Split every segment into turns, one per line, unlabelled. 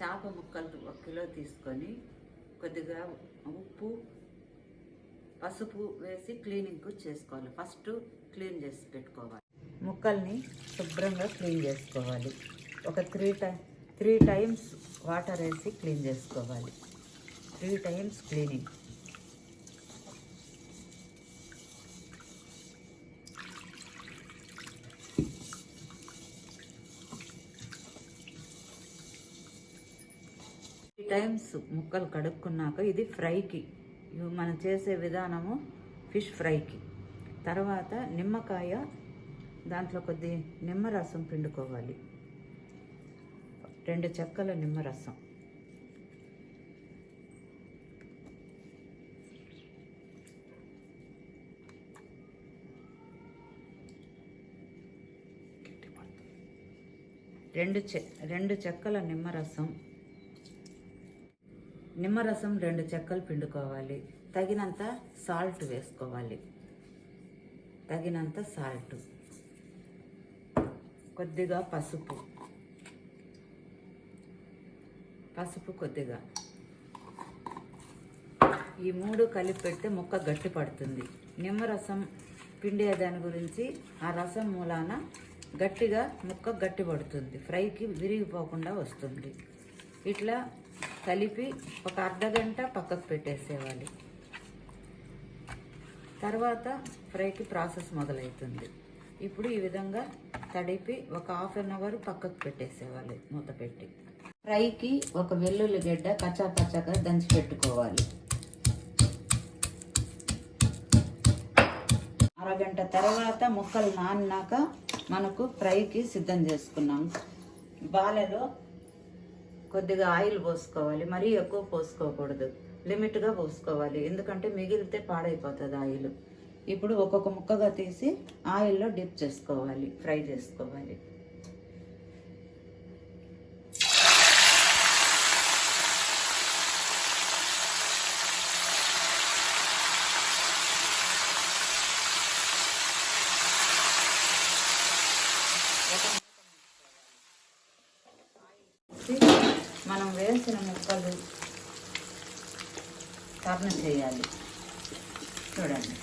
చేప ముక్కలు 1 కిలో తీసుకొని కొద్దిగా ఉప్పు పసుపు వేసి క్లీనింగ్ చేసుకోవాలి. ఫస్ట్ క్లీన్ చేసి పెట్టుకోవాలి. ముక్కల్ని శుభ్రంగా క్లీన్ చేసుకోవాలి. ఒక 3 టైమ్స్ వాటర్ వేసి క్లీన్ చేసుకోవాలి. 3 టైమ్స్ క్లీనింగ్. టైమ్స్ ముక్కలు కడుక్కున్నాక ఇది ఫ్రైకి మనం చేసే విధానము ఫిష్ ఫ్రైకి. తర్వాత నిమ్మకాయ, దాంట్లో కొద్ది నిమ్మరసం పిండుకోవాలి. 2 చెక్కల నిమ్మరసం, రెండు చెక్కల నిమ్మరసం 2 చెక్కలు పిండుకోవాలి. తగినంత సాల్ట్ వేసుకోవాలి. తగినంత సాల్ట్, కొద్దిగా పసుపు కొద్దిగా. ఈ 3 కలిపి పెడితే ముక్క గట్టి పడుతుంది. నిమ్మరసం పిండే దాని గురించి ఆ రసం మూలాన గట్టిగా ముక్క గట్టి పడుతుంది, ఫ్రైకి విరిగిపోకుండా వస్తుంది. ఇట్లా కలిపి ఒక అర్ధగంట పక్కకు పెట్టేసేవాలి. తర్వాత ఫ్రైకి ప్రాసెస్ మొదలవుతుంది. ఇప్పుడు ఈ విధంగా తడిపి ఒక 1/2 అవర్ పక్కకు పెట్టేసేవాలి మూత పెట్టి. ఫ్రైకి ఒక వెల్లుల్లి గడ్డ కచ్చాపచ్చాగా దంచి పెట్టుకోవాలి. అరగంట తర్వాత ముక్కలు నానినాక మనకు ఫ్రైకి సిద్ధం చేసుకున్నాం. బాలలో కొద్దిగా ఆయిల్ పోసుకోవాలి. మరీ ఎక్కువ పోసుకోకూడదు, లిమిట్గా పోసుకోవాలి. ఎందుకంటే మిగిలితే పాడైపోతుంది ఆయిల్. ఇప్పుడు ఒక్కొక్క ముక్కగా తీసి ఆయిల్లో డిప్ చేసుకోవాలి, ఫ్రై చేసుకోవాలి. మనం వేసిన ముక్కలు టర్న్ చేయాలి. చూడండి,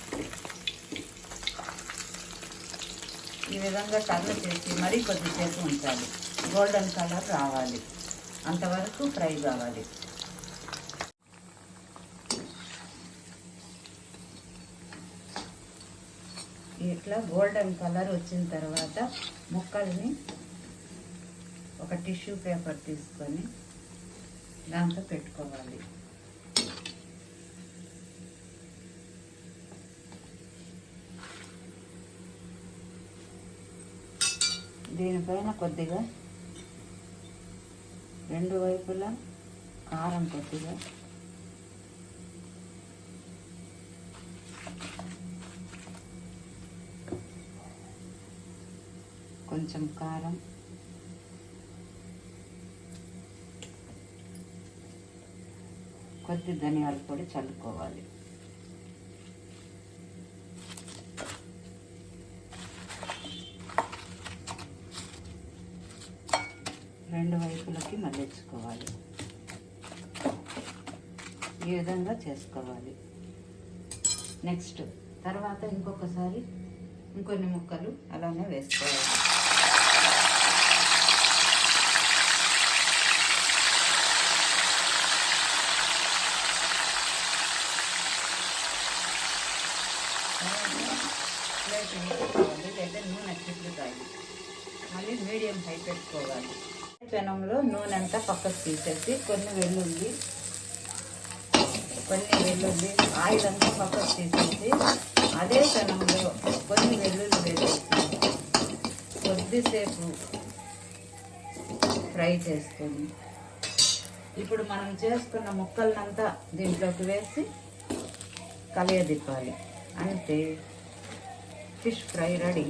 ఈ విధంగా టర్న్ చేసి మరీ కొద్దిసేపు ఉంచాలి. గోల్డెన్ కలర్ రావాలి, అంతవరకు ఫ్రై కావాలి. ఇట్లా గోల్డెన్ కలర్ వచ్చిన తర్వాత ముక్కల్ని ఒక టిష్యూ పేపర్ తీసుకొని దాంట్లో పెట్టుకోవాలి. దీనిపైన కొద్దిగా 2 వైపులా కారం, కొద్దిగా కొంచెం కారం, కొద్ది ధనియాల పొడి చల్లుకోవాలి. రెండు వైపులకి మళ్ళించుకోవాలి. ఈ విధంగా చేసుకోవాలి. నెక్స్ట్ తర్వాత ఇంకొకసారి ఇంకొన్ని ముక్కలు అలానే వేసుకోవాలి. ప్లేట్ పెట్టుకోవాలి, లేదా నూనె చిట్లుతాయి. మళ్ళీ మీడియం హై పెట్టుకోవాలి. పెనంలో నూనె అంతా పక్కకు తీసేసి కొన్ని వెల్లుల్లి ఆయిల్ అంతా పక్కకు తీసేసి అదే పెనంలో కొన్ని వెల్లుల్లి వేసేసి కొద్దిసేపు ఫ్రై చేసుకొని ఇప్పుడు మనం చేసుకున్న ముక్కలనంతా దీంట్లోకి వేసి కలియదిప్పాలి. అంటే ఫిష్ ఫ్రై రెడీ.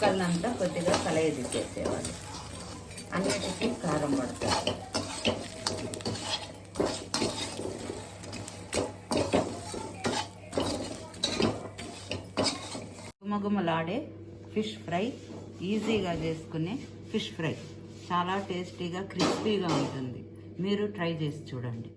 ముక్కలంతా కొద్దిగా కలయదిచ్చేసేవాళ్ళు. అన్నిటికీ కారం పడుతుంది. గుమగుమలాడే ఫిష్ ఫ్రై, ఈజీగా చేసుకునే ఫిష్ ఫ్రై చాలా టేస్టీగా క్రిస్పీగా ఉంటుంది. మీరు ట్రై చేసి చూడండి.